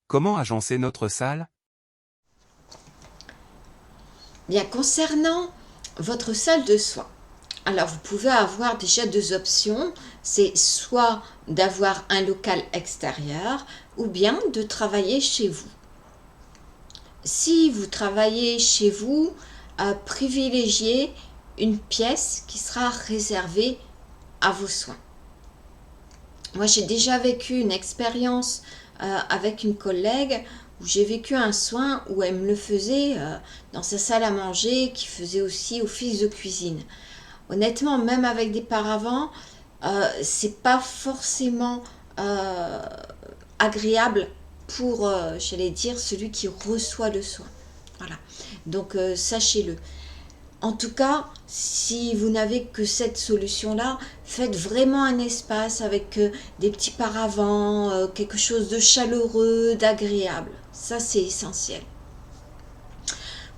Comment agencer notre salle? Bien, concernant votre salle de soins, alors vous pouvez avoir déjà deux options. C'est soit d'avoir un local extérieur ou bien de travailler chez vous. Si vous travaillez chez vous, privilégiez une pièce qui sera réservée à vos soins. Moi, j'ai déjà vécu une expérience avec une collègue où j'ai vécu un soin où elle me le faisait dans sa salle à manger qui faisait aussi office de cuisine. Honnêtement, même avec des paravents, c'est pas forcément euh, agréable pour, j'allais dire, celui qui reçoit le soin. Voilà. Donc, sachez-le. En tout cas, si vous n'avez que cette solution-là, faites vraiment un espace avec des petits paravents, quelque chose de chaleureux, d'agréable. Ça, c'est essentiel.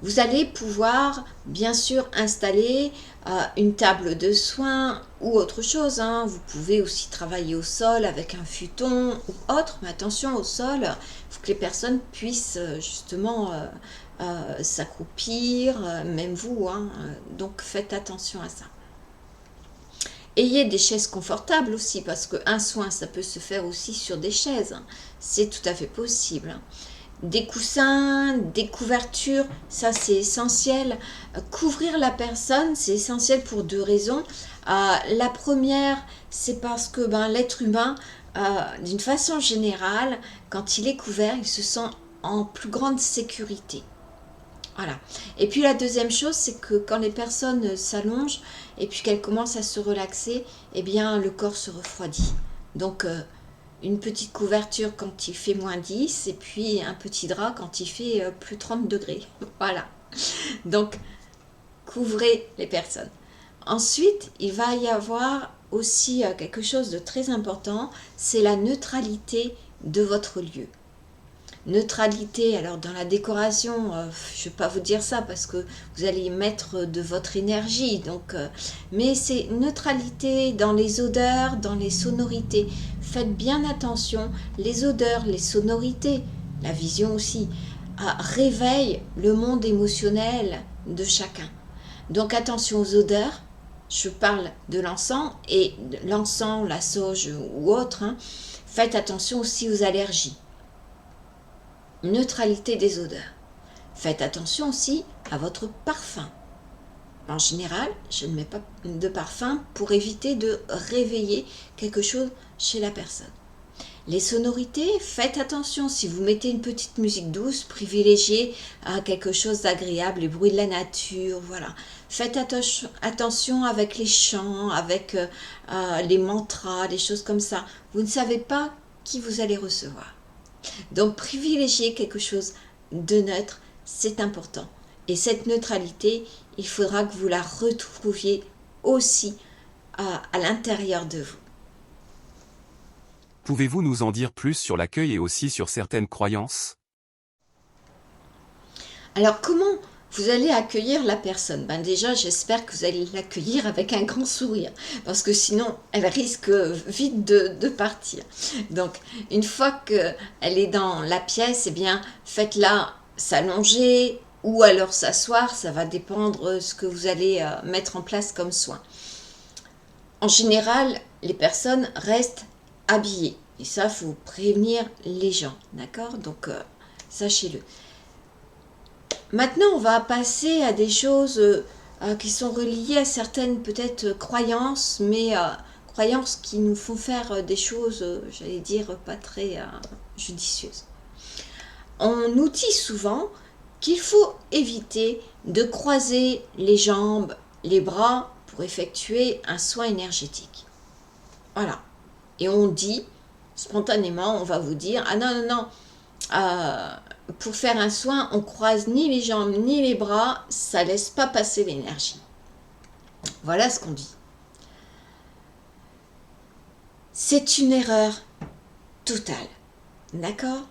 Vous allez pouvoir, bien sûr, installer une table de soins ou autre chose, hein. Vous pouvez aussi travailler au sol avec un futon ou autre, mais attention au sol, il faut que les personnes puissent justement s'accroupir, même vous, hein. Donc faites attention à ça. Ayez des chaises confortables aussi, parce qu'un soin, ça peut se faire aussi sur des chaises, hein. C'est tout à fait possible. Des coussins, des couvertures, ça c'est essentiel. Couvrir la personne, c'est essentiel pour deux raisons. La première, c'est parce que l'être humain, d'une façon générale, quand il est couvert, il se sent en plus grande sécurité. Voilà. Et puis la deuxième chose, c'est que quand les personnes s'allongent et puis qu'elles commencent à se relaxer, eh bien le corps se refroidit. Donc une petite couverture quand il fait -10 et puis un petit drap quand il fait plus 30 degrés. Voilà. Donc, couvrez les personnes. Ensuite, il va y avoir aussi quelque chose de très important, c'est la neutralité de votre lieu. Neutralité, alors dans la décoration, je ne vais pas vous dire ça parce que vous allez y mettre de votre énergie, donc, mais c'est neutralité dans les odeurs, dans les sonorités. Faites bien attention, les odeurs, les sonorités, la vision aussi, réveillent le monde émotionnel de chacun. Donc attention aux odeurs, je parle de l'encens, et l'encens, la sauge ou autre, hein. Faites attention aussi aux allergies. Neutralité des odeurs. Faites attention aussi à votre parfum. En général, je ne mets pas de parfum pour éviter de réveiller quelque chose chez la personne. Les sonorités, faites attention, si vous mettez une petite musique douce, privilégiez quelque chose d'agréable, les bruits de la nature, voilà. Faites attention avec les chants, avec les mantras, des choses comme ça. Vous ne savez pas qui vous allez recevoir. Donc privilégier quelque chose de neutre, c'est important. Et cette neutralité, il faudra que vous la retrouviez aussi à l'intérieur de vous. Pouvez-vous nous en dire plus sur l'accueil et aussi sur certaines croyances? Alors comment vous allez accueillir la personne? Déjà, j'espère que vous allez l'accueillir avec un grand sourire, parce que sinon, elle risque vite de partir. Donc, une fois qu'elle est dans la pièce, eh bien, faites-la s'allonger ou alors s'asseoir, ça va dépendre de ce que vous allez mettre en place comme soin. En général, les personnes restent habillées. Et ça, il faut prévenir les gens, d'accord? Donc, sachez-le. Maintenant, on va passer à des choses qui sont reliées à certaines peut-être croyances, mais croyances qui nous font faire des choses, j'allais dire, pas très judicieuses. On nous dit souvent qu'il faut éviter de croiser les jambes, les bras pour effectuer un soin énergétique. Voilà. Et on dit, spontanément, on va vous dire, ah non, non, non, pour faire un soin, on croise ni les jambes ni les bras, ça laisse pas passer l'énergie. Voilà ce qu'on dit. C'est une erreur totale. D'accord?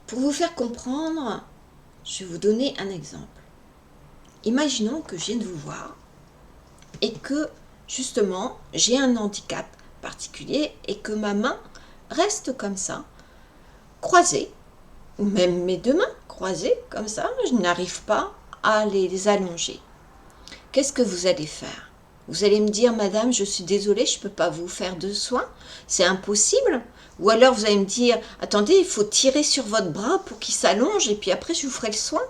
Pour vous faire comprendre, je vais vous donner un exemple. Imaginons que je vienne vous voir et que, justement, j'ai un handicap particulier et que ma main reste comme ça, croisée, ou même mes deux mains croisées comme ça, je n'arrive pas à les allonger. Qu'est-ce que vous allez faire? Vous allez me dire, madame, je suis désolée, je ne peux pas vous faire de soins, c'est impossible. Ou alors vous allez me dire, attendez, il faut tirer sur votre bras pour qu'il s'allonge et puis après je vous ferai le soin.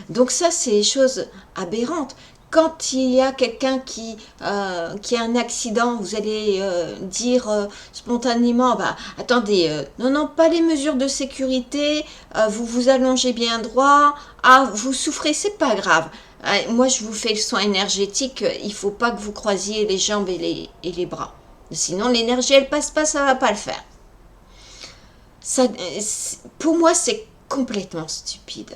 Donc ça, c'est des choses aberrantes. Quand il y a quelqu'un qui a un accident, vous allez dire spontanément, bah, attendez, non, non, pas les mesures de sécurité, vous vous allongez bien droit, ah, vous souffrez, c'est pas grave. Moi, je vous fais le soin énergétique, il ne faut pas que vous croisiez les jambes et les bras. Sinon, l'énergie, elle passe pas, ça ne va pas le faire. Ça, pour moi, c'est complètement stupide.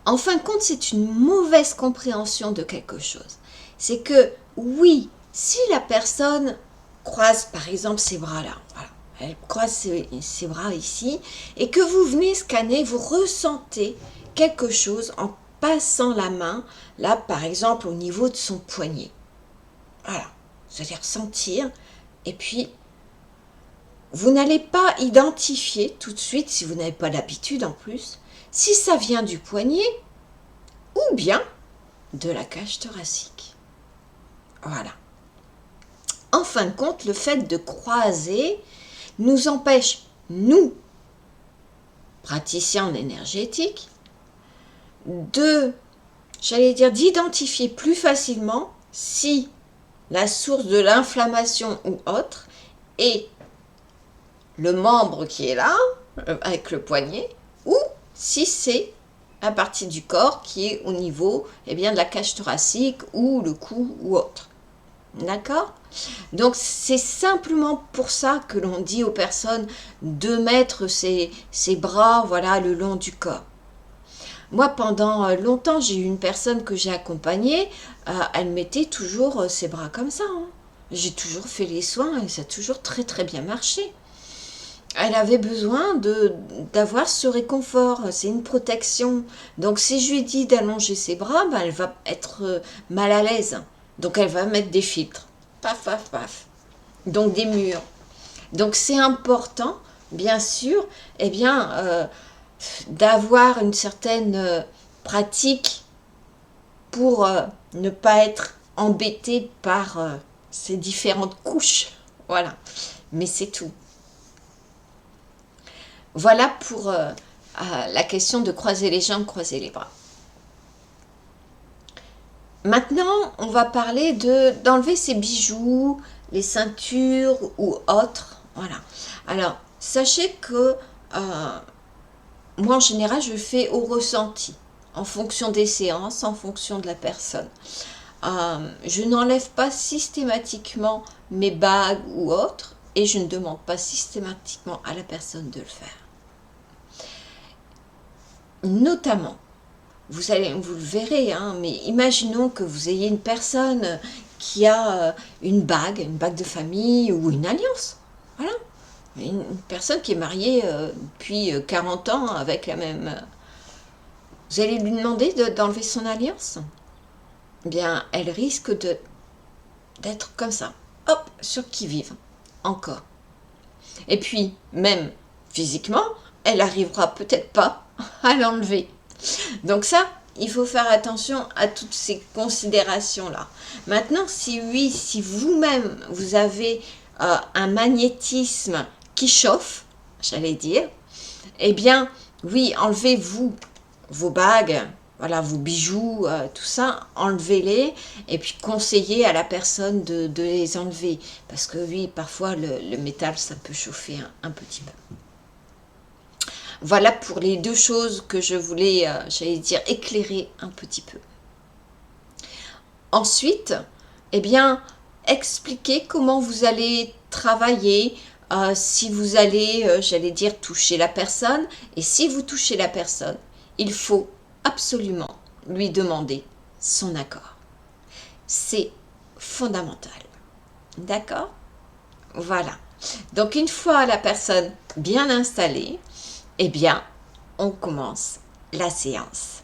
En fin de compte, c'est une mauvaise compréhension de quelque chose. C'est que, oui, si la personne croise, par exemple, ses bras là, voilà, elle croise ses bras ici, et que vous venez scanner, vous ressentez quelque chose en passant la main, là, par exemple, au niveau de son poignet. Voilà, vous allez ressentir, et puis, vous n'allez pas identifier tout de suite, si vous n'avez pas l'habitude en plus, si ça vient du poignet ou bien de la cage thoracique. Voilà. En fin de compte, le fait de croiser nous empêche, nous, praticiens en énergétique, d'identifier plus facilement si la source de l'inflammation ou autre est le membre qui est là, avec le poignet, ou si c'est la partie du corps qui est au niveau de la cage thoracique ou le cou ou autre. D'accord? Donc c'est simplement pour ça que l'on dit aux personnes de mettre ses bras le long du corps. Moi, pendant longtemps, j'ai eu une personne que j'ai accompagnée, elle mettait toujours ses bras comme ça. J'ai toujours fait les soins et ça a toujours très très bien marché. Elle avait besoin d'avoir ce réconfort, c'est une protection. Donc si je lui dis d'allonger ses bras, elle va être mal à l'aise. Donc elle va mettre des filtres. Paf, paf, paf. Donc des murs. Donc c'est important, bien sûr, d'avoir une certaine pratique pour ne pas être embêté par ces différentes couches. Voilà. Mais c'est tout. Voilà pour la question de croiser les jambes, croiser les bras. Maintenant, on va parler d'enlever ses bijoux, les ceintures ou autres. Voilà. Alors, sachez que moi, en général, je fais au ressenti, en fonction des séances, en fonction de la personne. Je n'enlève pas systématiquement mes bagues ou autres, et je ne demande pas systématiquement à la personne de le faire. Notamment, vous le verrez, mais imaginons que vous ayez une personne qui a une bague de famille ou une alliance. Voilà. Une personne qui est mariée depuis 40 ans avec la même... Vous allez lui demander d'enlever son alliance? Eh bien, elle risque d'être comme ça. Hop, sur qui-vive. Encore. Et puis, même physiquement, elle n'arrivera peut-être pas à l'enlever. Donc ça, il faut faire attention à toutes ces considérations-là. Maintenant, si vous-même, vous avez un magnétisme qui chauffe, j'allais dire, eh bien, oui, enlevez-vous vos bagues, voilà, vos bijoux, tout ça, enlevez-les et puis conseillez à la personne de les enlever. Parce que oui, parfois, le métal, ça peut chauffer un petit peu. Voilà pour les deux choses que je voulais, éclairer un petit peu. Ensuite, expliquer comment vous allez travailler, si vous allez, toucher la personne. Et si vous touchez la personne, il faut absolument lui demander son accord. C'est fondamental. D'accord? Voilà. Donc, une fois la personne bien installée, on commence la séance.